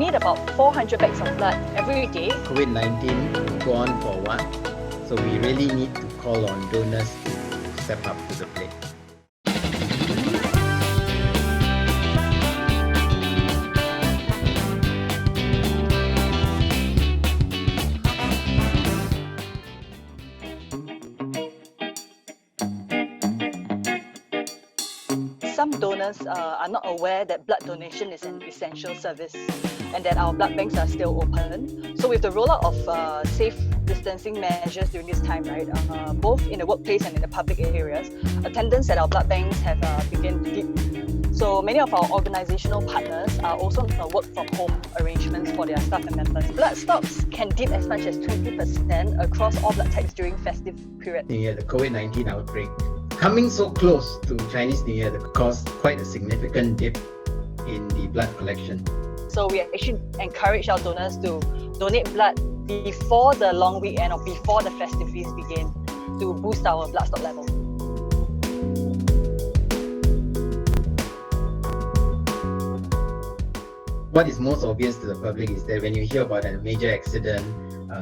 need about 400 bags of blood every day. COVID-19 will go on for a while, so we really need to call on donors to step up to the plate. Some donors are not aware that blood donation is an essential service and that our blood banks are still open. So with the rollout of safe distancing measures during this time, right, both in the workplace and in the public areas, attendance at our blood banks have begun to dip. So many of our organizational partners are also on work from home arrangements for their staff and members. Blood stocks can dip as much as 20% across all blood types during festive period. The COVID-19 outbreak coming so close to Chinese New Year that caused quite a significant dip in the blood collection. So we actually encourage our donors to donate blood before the long weekend or before the festivities begin to boost our blood stock level. What is most obvious to the public is that when you hear about a major accident,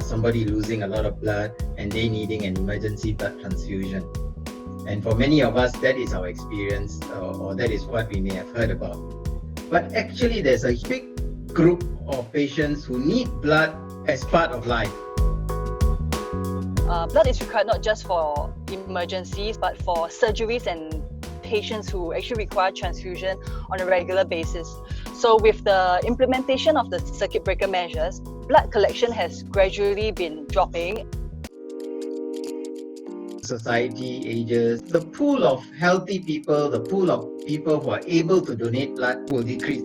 somebody losing a lot of blood and they needing an emergency blood transfusion. And for many of us, that is our experience, or that is what we may have heard about. But actually, there's a big group of patients who need blood as part of life. Blood is required not just for emergencies, but for surgeries and patients who actually require transfusion on a regular basis. So with the implementation of the circuit breaker measures, blood collection has gradually been dropping. Society ages, the pool of healthy people, the pool of people who are able to donate blood will decrease.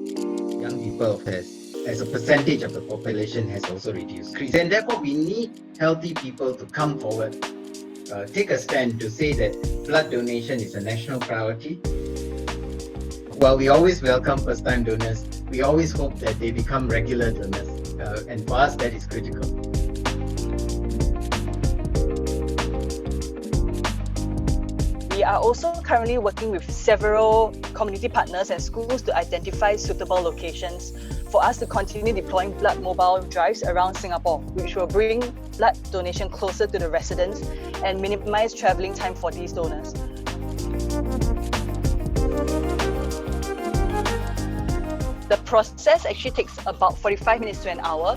Young people as a percentage of the population has also reduced. And therefore we need healthy people to come forward, take a stand to say that blood donation is a national priority. While we always welcome first-time donors, we always hope that they become regular donors, and for us that is critical. We are also currently working with several community partners and schools to identify suitable locations for us to continue deploying blood mobile drives around Singapore, which will bring blood donation closer to the residents and minimize travelling time for these donors. The process actually takes about 45 minutes to an hour.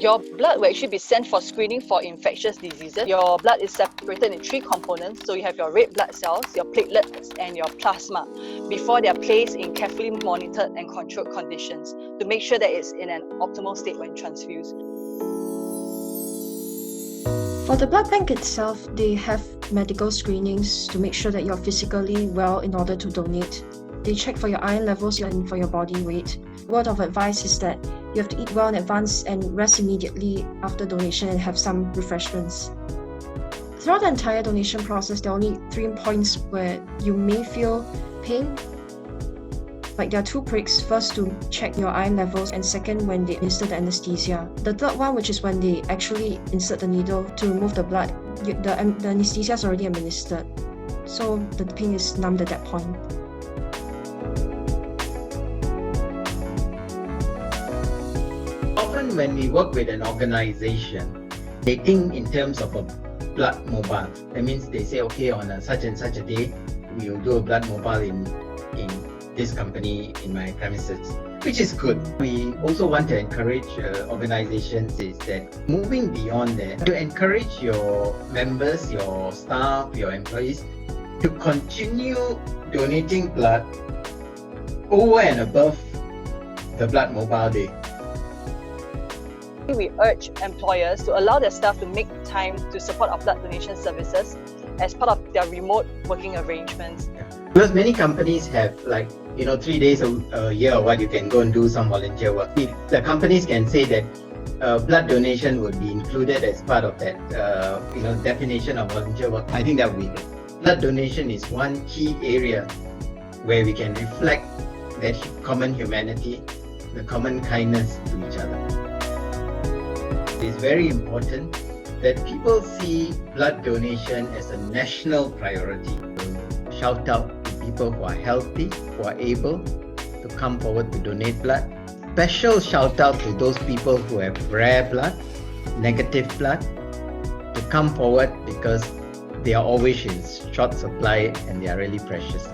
Your blood will actually be sent for screening for infectious diseases. Your blood is separated in 3 components. So you have your red blood cells, your platelets, and your plasma before they are placed in carefully monitored and controlled conditions to make sure that it's in an optimal state when transfused. For the blood bank itself, they have medical screenings to make sure that you're physically well in order to donate. They check for your iron levels and for your body weight. Word of advice is that you have to eat well in advance and rest immediately after donation and have some refreshments. Throughout the entire donation process, there are only 3 points where you may feel pain. Like there are 2 pricks, first to check your iron levels and second when they insert the anesthesia. The third one, which is when they actually insert the needle to remove the blood, the anesthesia is already administered. So the pain is numbed at that point. Often when we work with an organization, they think in terms of a blood mobile. That means they say, okay, on such and such a day, we will do a blood mobile in this company, in my premises, which is good. We also want to encourage organizations is that moving beyond that, to encourage your members, your staff, your employees to continue donating blood over and above the blood mobile day. We urge employers to allow their staff to make time to support our blood donation services as part of their remote working arrangements. Because many companies have 3 days a year or what you can go and do some volunteer work. If the companies can say that blood donation would be included as part of that definition of volunteer work, I think that would be good. Blood donation is one key area where we can reflect that common humanity the common kindness to each other. It's very important that people see blood donation as a national priority. Shout out to people who are healthy, who are able to come forward to donate blood. Special shout out to those people who have rare blood, negative blood, to come forward because they are always in short supply and they are really precious.